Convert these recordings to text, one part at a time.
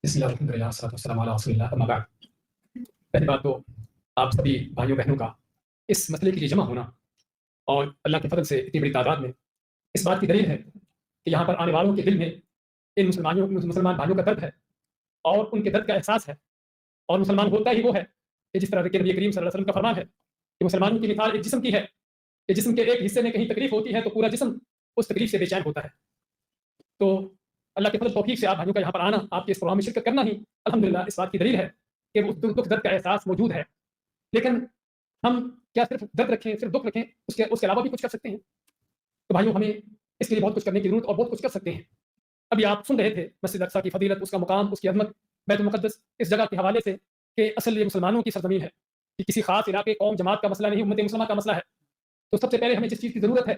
بسم اللہ الحمد للہ والصلاۃ والسلام علی رسول اللہ اما بعد۔ پہلی بات تو آپ سبھی بھائیوں بہنوں کا اس مسئلے کے لیے جمع ہونا اور اللہ کے فضل سے اتنی بڑی تعداد میں اس بات کی دلیل ہے کہ یہاں پر آنے والوں کے دل میں ان مسلمان بھائیوں کا درد ہے اور ان کے درد کا احساس ہے، اور مسلمان ہوتا ہی وہ ہے کہ جس طرح کہ نبی کریم صلی اللہ علیہ وسلم کا فرمان ہے کہ مسلمانوں کی مثال ایک جسم کی ہے کہ جسم کے ایک حصے میں کہیں تکلیف ہوتی ہے تو پورا جسم اس تکلیف سے بے چین ہوتا ہے۔ تو اللہ کے فضل توفیق سے آپ بھائیوں کا یہاں پر آنا، آپ کے اس پروگرام میں شرکت کرنا ہی الحمدللہ اس بات کی دلیل ہے کہ وہ دکھ درد کا احساس موجود ہے۔ لیکن ہم کیا صرف درد رکھیں، صرف دکھ رکھیں، اس کے علاوہ بھی کچھ کر سکتے ہیں؟ تو بھائیوں ہمیں اس کے لیے بہت کچھ کرنے کی ضرورت اور بہت کچھ کر سکتے ہیں۔ ابھی آپ سن رہے تھے مسجد اقصیٰ کی فضیلت، اس کا مقام، اس کی عظمت، بیت المقدس، اس جگہ کے حوالے سے کہ اصل یہ مسلمانوں کی سرزمین ہے، کہ کسی خاص علاقے، قوم، جماعت کا مسئلہ نہیں، امت مسلمہ کا مسئلہ ہے۔ تو سب سے پہلے ہمیں جس چیز کی ضرورت ہے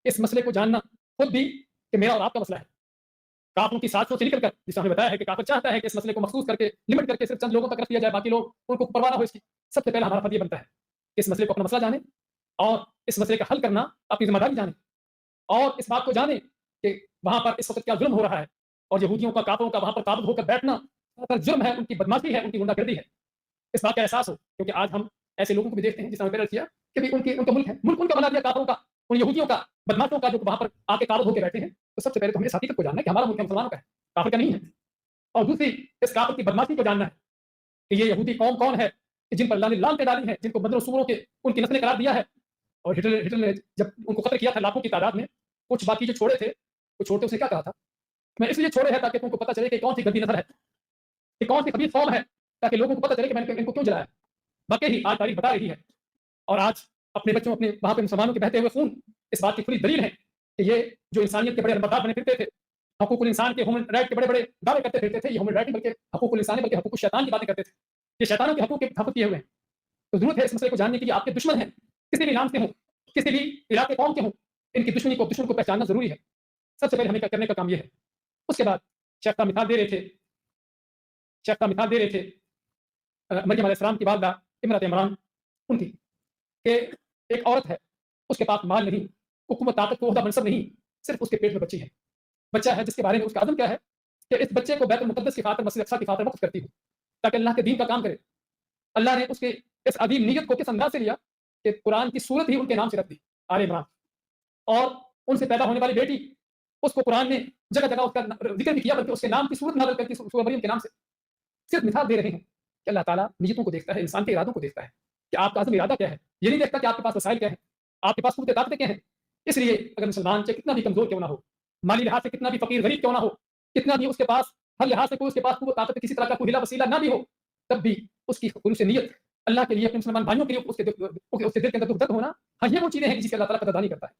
اس مسئلے کو جاننا خود بھی کہ میرا اور آپ کا مسئلہ ہے۔ کافروں کی سازشوں سے نکل کر، جس نے ہمیں بتایا ہے کہ کافر چاہتا ہے کہ اس مسئلے کو مخصوص کر کے لمٹ کر کے صرف چند لوگوں تک رکھ دیا جائے، باقی لوگ ان کو پرواہ نہ ہو اس کی۔ سب سے پہلا ہمارا فرض یہ بنتا ہے کہ اس مسئلے کو اپنا مسئلہ جانیں اور اس مسئلے کا حل کرنا اپنی ذمہ داری جانیں، اور اس بات کو جانیں کہ وہاں پر اس وقت کیا ظلم ہو رہا ہے، اور یہودیوں کا، کافروں کا وہاں پر قابض ہو کر بیٹھنا جرم ہے، ان کی بدماشی ہے، ان کی غنڈہ گردی ہے۔ اس بات کا احساس ہو، کیونکہ آج ہم ایسے لوگوں کو بھی دیکھتے ہیں جس نے پہلے کیا کہ ان کا ملک ہے، ملک ان کا بنا دیا کافروں کا، ان یہودیوں کا، بدماشوں کا، جو وہاں پر آ کے قابض ہو کے بیٹھے ہیں۔ تو سب سے پہلے تو ہمیں اس حقیقت کو جاننا ہے کہ ہمارا ملک مسلمانوں کا ہے، کافر کا نہیں ہے۔ اور دوسری، اس کافر کی بدماشی کو جاننا ہے کہ یہ یہودی قوم کون ہے کہ جن پر اللہ نے لعنتیں ڈالی ہیں، جن کو بدر و سوروں کے ان کی نسلیں قرار دیا ہے۔ اور ہٹلر نے جب ان کو قتل کیا تھا لاکھوں کی تعداد میں، کچھ باقی جو چھوڑے تھے، وہ چھوڑتے اسے کیا کہا تھا؟ میں اس لیے چھوڑے ہیں تاکہ تم کو پتہ چلے کہ کون سی گندی نسل ہے، کہ کون سی خبیث قوم ہے، تاکہ لوگوں کو پتہ چلے کہ میں نے ان کو کیوں جلایا۔ واقعی آج تاریخ بتا رہی ہے، اور آج اپنے بچوں، اپنے وہاں پہ مسلمانوں کے بہتے ہوئے خون اس بات کی کھلی دلیل ہے کہ یہ جو انسانیت کے بڑے علمبردار بنے پھرتے تھے، حقوق الانسان کے، ہیومن رائٹ کے بڑے بڑے دعوے کرتے پھرتے تھے، یہ ہیومن رائٹ بلکہ حقوق الانسان بلکہ حقوق الشیطان کی باتیں کرتے تھے، یہ شیطانوں کے حقوق کے تحفظ کیے ہوئے ہیں۔ تو ضرورت ہے اس مسئلے کو جاننے کی کہ آپ کے دشمن ہیں، کسی بھی نام سے ہوں، کسی بھی علاقے قوم کے ہوں، ان کی دشمن کو پہچاننا ضروری ہے۔ سب سے پہلے ہمیں کرنے کا کام یہ ہے۔ اس کے بعد شیخ کا مثال دے رہے تھے مریم علیہ السلام کی والدہ امرات عمران، ان کی کہ ایک عورت ہے، اس کے پاس مال نہیں، حکومت، طاقت، عہدہ، منصب نہیں، صرف اس کے پیٹ میں بچی ہے، بچہ ہے جس کے بارے میں اس کا عزم کیا ہے کہ اس بچے کو بیت المقدس کی خاطر، مسجد اقصیٰ کی خاطر وقف کرتی ہوں تاکہ اللہ کے دین کا کام کرے۔ اللہ نے اس کے اس عظیم نیت کو کس انداز سے لیا کہ قرآن کی صورت ہی ان کے نام سے رکھ دی، آل عمران، اور ان سے پیدا ہونے والی بیٹی، اس کو قرآن نے جگہ جگہ اس کا ذکر بھی کیا، بلکہ اس کے نام کی صورت نازل کرتی سورہ مریم کے نام سے۔ صرف مثال دے رہے ہیں کہ اللہ تعالیٰ نیتوں کو دیکھتا ہے، انسان کے ارادوں کو دیکھتا ہے کہ آپ کا عزم ارادہ کیا ہے، یہ نہیں دیکھتا کہ آپ کے پاس وسائل کیا ہیں، آپ کے پاس قوت طاقتیں کیا ہیں۔ اس لیے اگر مسلمان چاہے کتنا بھی کمزور کیوں نہ ہو، مالی لحاظ سے کتنا بھی فقیر غریب کیوں نہ ہو، کتنا بھی اس کے پاس ہر لحاظ سے کوئی اس کے پاس قوت طاقت، کسی طرح کا کوئی ہلا وسیلہ نہ بھی ہو، تب بھی اس کی خلوص نیت اللہ کے لیے، اپنے مسلمان بھائیوں کے لیے اس کے دل کے اندر دکھ درد ہونا، ہاں یہ وہ چیزیں ہیں جس کی اللہ تعالیٰ قدردانی کرتا ہے۔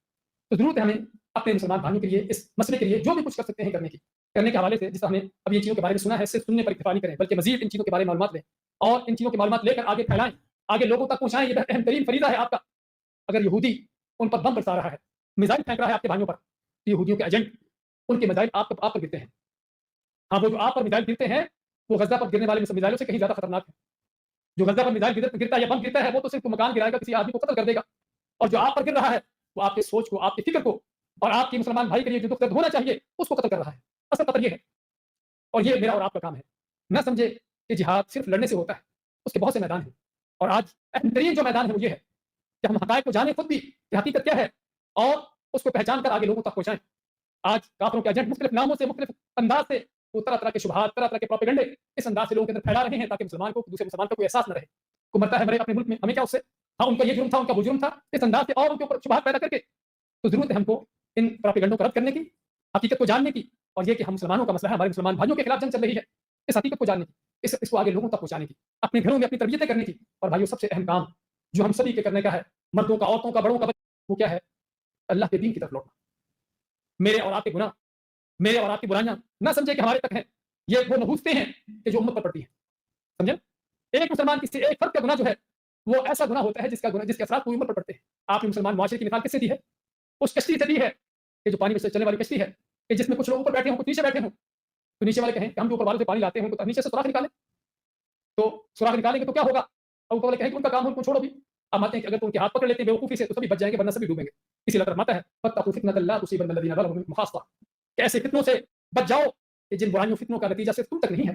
تو ضرورت ہے ہمیں اپنے مسلمان بھائیوں کے لیے اس مسئلے کے لیے جو بھی کچھ کر سکتے ہیں کرنے کے حوالے سے، جس طرح ہمیں اب یہ چیزوں کے بارے میں سنا ہے، صرف سننے پر اکتفا نہیں کریں، بلکہ مزید ان چیزوں کے بارے میں معلومات لیں اور ان چیزوں کی معلومات لے کر آگے پھیلائیں، آگے لوگوں تک پہنچائیں۔ یہ اہم ترین فریضہ ہے آپ کا۔ اگر یہودی ان پر بم برسا رہا ہے، میزائل پھینک رہا ہے آپ کے بھائیوں پر، تو یہودیوں کے ایجنٹ، ان کے میزائل آپ پر گرتے ہیں۔ ہاں، وہ جو آپ پر میزائل گرتے ہیں وہ غزہ پر گرنے والے میزائلوں سے کہیں زیادہ خطرناک ہے۔ جو غزہ پر میزائل گرتا ہے یا بم گرتا ہے وہ تو صرف مکان گرائے گا، کسی آدمی کو قتل کر دے گا، اور جو آپ پر گر رہا ہے وہ آپ کے سوچ کو، آپ کی فکر کو، اور آپ کی مسلمان بھائی کے لیے جو دکھ درد ہونا چاہیے اس کو قتل کر رہا ہے۔ اصل قتل یہ ہے، اور یہ میرا اور آپ کا کام ہے۔ نہ سمجھے کہ جہاد صرف لڑنے سے ہوتا ہے، اس کے بہت سے میدان ہیں، اور آج اہم ترین جو میدان ہے وہ یہ ہے کہ ہم حقائق کو جانیں خود بھی کہ حقیقت کیا ہے، اور اس کو پہچان کر آگے لوگوں تک پہنچائیں۔ آج کافروں کے ایجنٹ مختلف ناموں سے، مختلف انداز سے وہ طرح طرح کے شبہات، طرح طرح کے پروپیگنڈے اس انداز سے لوگوں کے اندر پھیلا رہے ہیں تاکہ مسلمان کو، دوسرے مسلمان کا کوئی احساس نہ رہے۔ کو مرتا ہے مرے اپنے ملک میں، ہمیں کیا اس سے، ہاں ان کا یہ جرم تھا، ان کا وہ جرم تھا، اس انداز سے اور ان کے اوپر شبہات پیدا کر کے۔ تو ضرورت ہے ہم کو ان پروپیگنڈوں کو رد کرنے کی، حقیقت کو جاننے کی، اور یہ کہ ہم مسلمانوں کا مسئلہ ہے، ہمارے مسلمان بھائیوں کے خلاف جنگ چل رہی ہے، اس حقیقت کو جاننے کی، اس کو آگے لوگوں تک پہنچانے کی، اپنے گھروں میں اپنی تربیتیں کرنے کی۔ اور بھائیوں، سب سے اہم کام جو ہم سبھی کے کرنے کا ہے، مردوں کا، عورتوں کا، بڑوں کا، وہ کیا ہے؟ اللہ کے دین کی طرف لوٹنا۔ میرے اور آپ کے گناہ، میرے اور آپ کی برائیاں نہ سمجھے کہ ہمارے تک ہیں، یہ وہ نحوستیں ہیں کہ جو امت پر پڑتی ہیں، سمجھے؟ ایک مسلمان کسی ایک فرد کا گناہ جو ہے وہ ایسا گناہ ہوتا ہے جس کے اثرات پوری امت پر پڑتے ہیں۔ آپ نے مسلمان معاشرے کی مثال کس سے دی ہے؟ اس کشتی سے دی ہے کہ جو پانی میں سے چلنے والی کشتی ہے، کہ جس میں کچھ لوگ اوپر بیٹھے ہوں، کچھ نیچے بیٹھے ہوں، تو نیچے والے کہیں کہ ہم جو اوپر والوں سے پانی لاتے ہیں، نیچے سے سوراخ نکالیں، تو سوراخ نکالیں گے تو کیا ہوگا؟ اور اوپر والے کہیں کہ ان کا کام ہے، ان کو چھوڑو بھی۔ اب آتے ہیں کہ اگر تو ان کے ہاتھ پکڑ لیتے ہیں بیوقوفی سے تو سبھی بچ جائیں گے، ورنہ سبھی ڈوبیں گے۔ اسی طرح فرماتا ہے فَاتَّقُوا فِتْنَةَ لَا تُصِيبَنَّ الَّذِينَ ظَلَمُوا مِنكُمْ خَاصَّةً، کہ ایسے فتنوں سے بچ جاؤ کہ جن برائیوں فتنوں کا نتیجہ صرف تم تک نہیں ہے